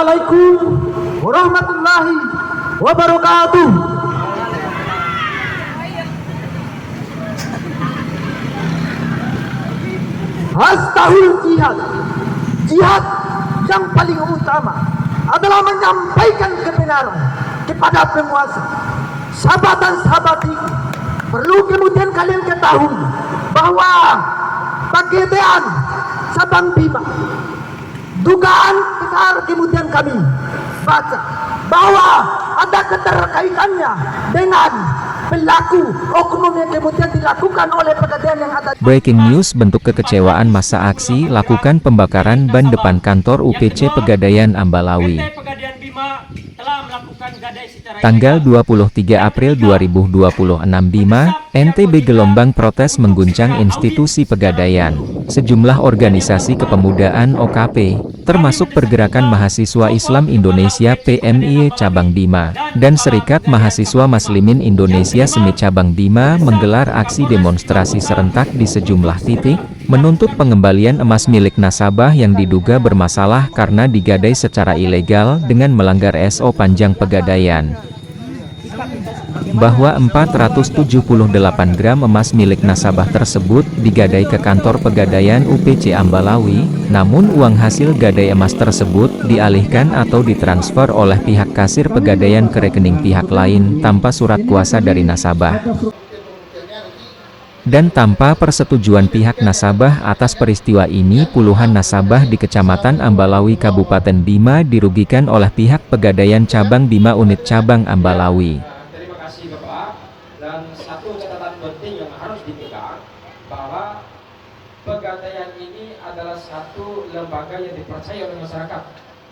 Assalamualaikum warahmatullahi wabarakatuh. Hastahul jihad. Jihad yang paling utama adalah menyampaikan kebenaran kepada penguasa. Sahabat dan sahabatiku, perlu kemudian kalian ketahui bahwa Pagedéan Cabang Bima, dugaan besar kemudian kami baca bahwa ada keterkaitannya dengan pelaku oknum yang kemudian dilakukan oleh Pagedéan yang ada. Breaking news, bentuk kekecewaan massa aksi lakukan pembakaran ban depan kantor UPC Pegadaian Ambalawi. Tanggal 23 April 2026 Bima, NTB gelombang protes mengguncang institusi Pegadaian. Sejumlah organisasi kepemudaan OKP, termasuk Pergerakan Mahasiswa Islam Indonesia PMI Cabang Bima, dan Serikat Mahasiswa Muslimin Indonesia SMI Cabang Bima menggelar aksi demonstrasi serentak di sejumlah titik, menuntut pengembalian emas milik nasabah yang diduga bermasalah karena digadai secara ilegal dengan melanggar SO Panjang Pegadaian. Bahwa 478 gram emas milik nasabah tersebut digadai ke kantor Pegadaian UPC Ambalawi, namun uang hasil gadai emas tersebut dialihkan atau ditransfer oleh pihak kasir Pegadaian ke rekening pihak lain tanpa surat kuasa dari nasabah. Dan tanpa persetujuan pihak nasabah. Atas peristiwa ini puluhan nasabah di Kecamatan Ambalawi Kabupaten Bima dirugikan oleh pihak Pegadaian Cabang Bima Unit Cabang Ambalawi. Terima kasih Bapak, dan satu catatan penting yang harus dipegang bahwa Pegadaian ini adalah satu lembaga yang dipercaya oleh masyarakat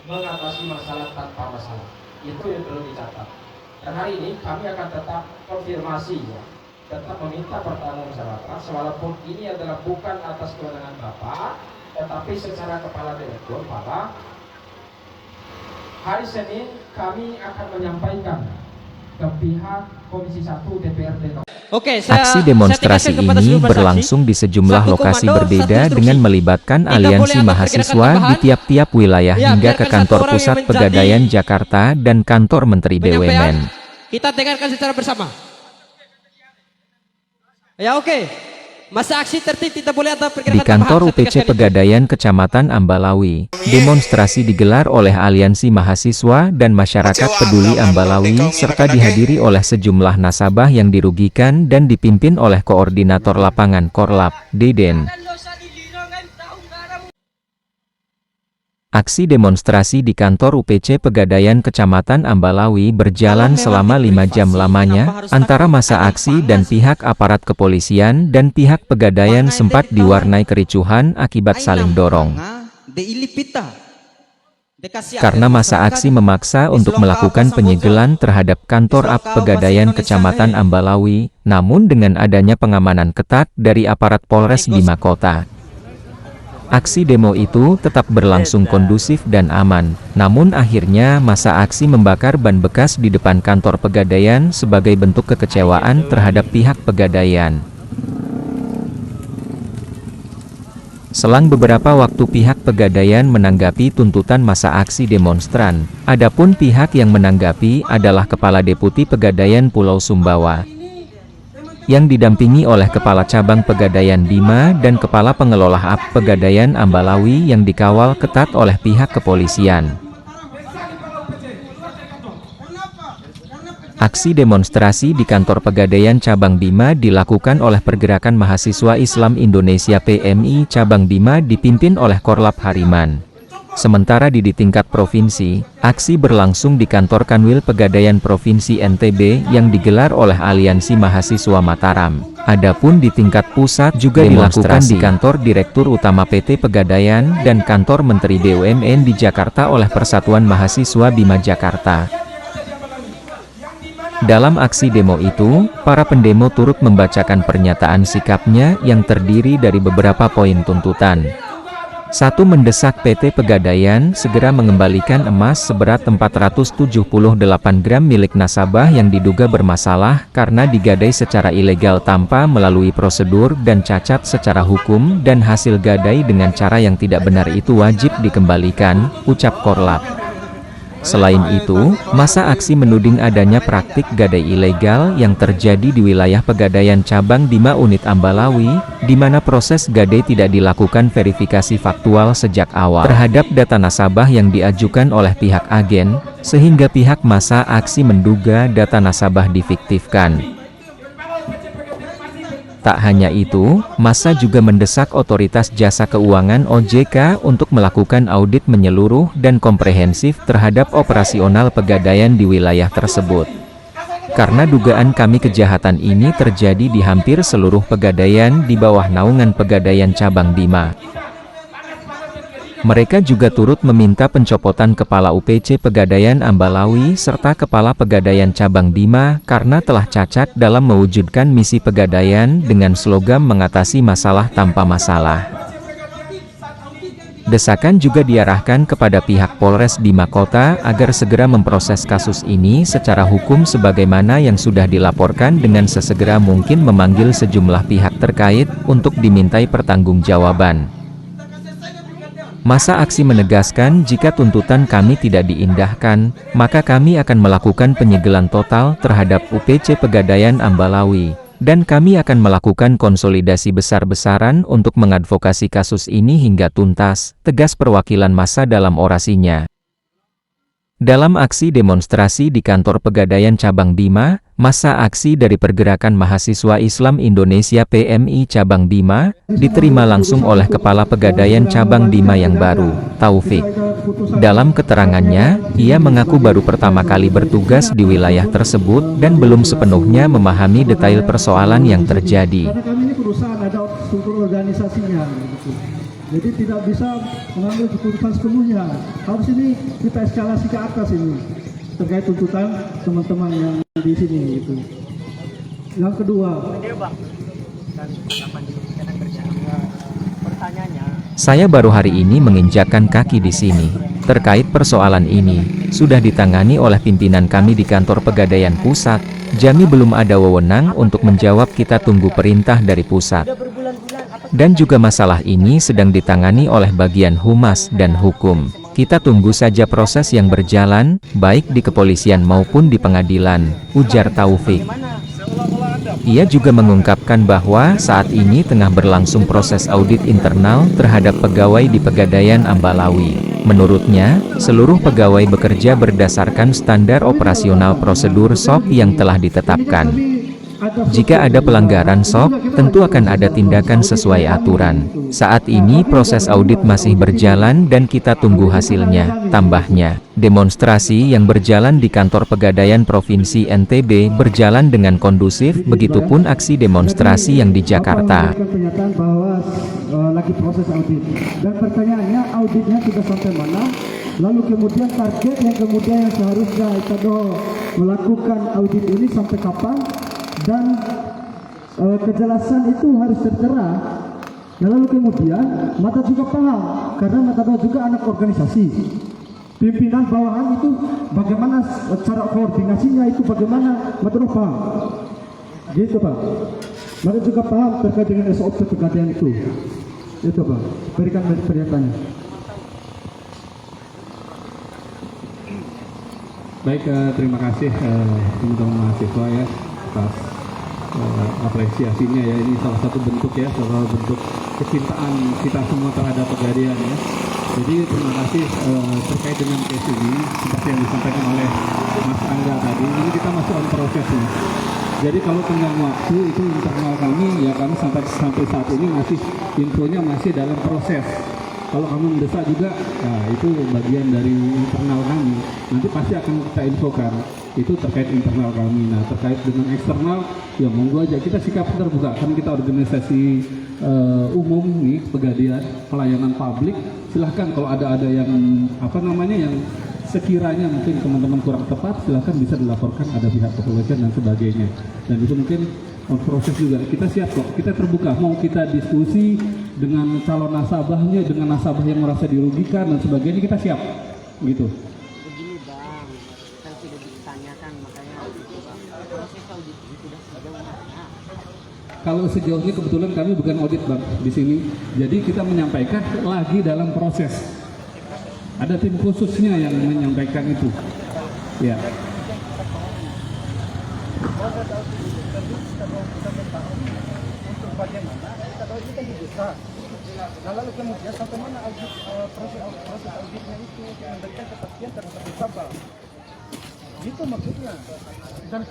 mengatasi masalah tanpa masalah. Itu yang perlu dicatat. Dan hari ini kami akan tetap konfirmasi ya, tetap meminta pertanggungjawaban, walaupun ini adalah bukan atas kewenangan Bapak, tetapi secara kepala direktur pada hari Senin kami akan menyampaikan ke pihak Komisi 1 DPRD. Aksi demonstrasi ini berlangsung di sejumlah lokasi berbeda dengan melibatkan aliansi mahasiswa di tiap-tiap wilayah hingga ke kantor pusat Pegadaian Jakarta dan kantor Menteri BUMN. Kita dengarkan secara bersama. Ya oke. Masa aksi tertib tidak boleh ada pergerakan. Di kantor UPC Pegadaian Kecamatan Ambalawi, demonstrasi digelar oleh aliansi mahasiswa dan masyarakat peduli Ambalawi serta dihadiri oleh sejumlah nasabah yang dirugikan dan dipimpin oleh Koordinator Lapangan Korlap, Deden. Aksi demonstrasi di kantor UPC Pegadaian Kecamatan Ambalawi berjalan selama 5 jam lamanya, antara massa aksi dan pihak aparat kepolisian dan pihak Pegadaian sempat diwarnai kericuhan akibat saling dorong. Karena massa aksi memaksa untuk melakukan penyegelan terhadap kantor Pegadaian Kecamatan Ambalawi, namun dengan adanya pengamanan ketat dari aparat Polres Bima Kota. Aksi demo itu tetap berlangsung kondusif dan aman, namun akhirnya massa aksi membakar ban bekas di depan kantor Pegadaian sebagai bentuk kekecewaan terhadap pihak Pegadaian. Selang beberapa waktu pihak Pegadaian menanggapi tuntutan massa aksi demonstran, adapun pihak yang menanggapi adalah Kepala Deputi Pegadaian Pulau Sumbawa, yang didampingi oleh Kepala Cabang Pegadaian Bima dan Kepala Pengelola Pegadaian Ambalawi yang dikawal ketat oleh pihak kepolisian. Aksi demonstrasi di kantor Pegadaian Cabang Bima dilakukan oleh Pergerakan Mahasiswa Islam Indonesia PMI Cabang Bima dipimpin oleh Korlap Hariman. Sementara di tingkat provinsi, aksi berlangsung di kantor Kanwil Pegadaian Provinsi NTB yang digelar oleh Aliansi Mahasiswa Mataram. Adapun di tingkat pusat juga dilakukan di kantor Direktur Utama PT Pegadaian dan kantor Menteri BUMN di Jakarta oleh Persatuan Mahasiswa Bima Jakarta. Dalam aksi demo itu, para pendemo turut membacakan pernyataan sikapnya yang terdiri dari beberapa poin tuntutan. 1. Mendesak PT Pegadaian segera mengembalikan emas seberat 478 gram milik nasabah yang diduga bermasalah karena digadai secara ilegal tanpa melalui prosedur dan cacat secara hukum, dan hasil gadai dengan cara yang tidak benar itu wajib dikembalikan, ucap Korlap. Selain itu, massa aksi menuding adanya praktik gadai ilegal yang terjadi di wilayah Pegadaian Cabang Dima Unit Ambalawi, di mana proses gadai tidak dilakukan verifikasi faktual sejak awal terhadap data nasabah yang diajukan oleh pihak agen, sehingga pihak massa aksi menduga data nasabah difiktifkan. Tak hanya itu, massa juga mendesak Otoritas Jasa Keuangan OJK untuk melakukan audit menyeluruh dan komprehensif terhadap operasional pegadaian di wilayah tersebut. Karena dugaan kami kejahatan ini terjadi di hampir seluruh pegadaian di bawah naungan Pegadaian Cabang Dima. Mereka juga turut meminta pencopotan Kepala UPC Pegadaian Ambalawi serta Kepala Pegadaian Cabang Dima karena telah cacat dalam mewujudkan misi pegadaian dengan slogan mengatasi masalah tanpa masalah. Desakan juga diarahkan kepada pihak Polres Dima Kota agar segera memproses kasus ini secara hukum sebagaimana yang sudah dilaporkan dengan sesegera mungkin memanggil sejumlah pihak terkait untuk dimintai pertanggungjawaban. Massa aksi menegaskan jika tuntutan kami tidak diindahkan, maka kami akan melakukan penyegelan total terhadap UPC Pegadaian Ambalawi, dan kami akan melakukan konsolidasi besar-besaran untuk mengadvokasi kasus ini hingga tuntas, tegas perwakilan massa dalam orasinya. Dalam aksi demonstrasi di kantor Pegadaian Cabang Dima, massa aksi dari Pergerakan Mahasiswa Islam Indonesia PMI Cabang Dima, diterima langsung oleh Kepala Pegadaian Cabang Dima yang baru, Taufik. Dalam keterangannya, ia mengaku baru pertama kali bertugas di wilayah tersebut dan belum sepenuhnya memahami detail persoalan yang terjadi. Karena kami ini perusahaan, ada struktur organisasinya. Jadi tidak bisa mengambil keputusan sepenuhnya. Harus ini kita eskalasi ke atas ini terkait tuntutan teman-teman yang di sini itu. Yang kedua, saya baru hari ini menginjakkan kaki di sini. Terkait persoalan ini, sudah ditangani oleh pimpinan kami di kantor Pegadaian Pusat. Jami belum ada wewenang untuk menjawab, kita tunggu perintah dari pusat. Dan juga masalah ini sedang ditangani oleh bagian humas dan hukum. Kita tunggu saja proses yang berjalan, baik di kepolisian maupun di pengadilan, ujar Taufik. Ia juga mengungkapkan bahwa saat ini tengah berlangsung proses audit internal terhadap pegawai di Pegadaian Ambalawi. Menurutnya, seluruh pegawai bekerja berdasarkan standar operasional prosedur SOP yang telah ditetapkan. Jika ada pelanggaran SOP, tentu akan ada tindakan sesuai aturan. Saat ini proses audit masih berjalan dan kita tunggu hasilnya, tambahnya. Demonstrasi yang berjalan di kantor Pegadaian Provinsi NTB berjalan dengan kondusif, begitupun aksi demonstrasi yang di Jakarta. pernyataan bahwa lagi proses audit. Dan pertanyaannya, auditnya sudah sampai mana? Lalu kemudian target yang kemudian seharusnya Itado melakukan audit ini sampai kapan? Dan kejelasan itu harus tertera. Nah, lalu kemudian Mata juga paham, karena Mata juga anak organisasi. Pimpinan bawahan itu bagaimana cara koordinasinya itu bagaimana, Mata paham. Gitu Pak. Mata juga paham terkait dengan SOP pegadaian itu. Itu Pak. Berikan pernyataannya. Baik, terima kasih teman-teman mahasiswa ya atas apresiasinya ya. Ini salah satu bentuk ya, salah satu bentuk kecintaan kita semua terhadap pegadaian ya. Jadi terima kasih terkait dengan case ini seperti yang disampaikan oleh Mas Angga tadi, ini kita masih on prosesnya. Jadi kalau tenggang waktu itu internal kami ya, kami sampai saat ini masih infonya masih dalam proses. Kalau kamu mendesak juga, nah itu bagian dari internal kami. Nanti pasti akan kita infokan. Itu terkait internal kami. Nah terkait dengan eksternal, ya monggo aja kita sikap terbuka. Kan kita organisasi umum nih, pegadaian, pelayanan publik. Silahkan kalau ada yang yang sekiranya mungkin teman-teman kurang tepat, silahkan bisa dilaporkan ada pihak kepolisian dan sebagainya. Dan itu mungkin proses juga, kita siap kok, kita terbuka, mau kita diskusi dengan calon nasabahnya, dengan nasabah yang merasa dirugikan dan sebagainya, kita siap, gitu. Begini Bang, kan sudah ditanyakan, makanya proses audit ini sudah sejauh mana? Kalau sejauh ini kebetulan kami bukan audit Bang di sini, jadi kita menyampaikan lagi dalam proses. Ada tim khususnya yang menyampaikan itu. Ya. Nah, lalu kemudian sampai mana audit, proses auditnya itu memberikan kepastian terhadap nasabah. Gitu maksudnya. Dan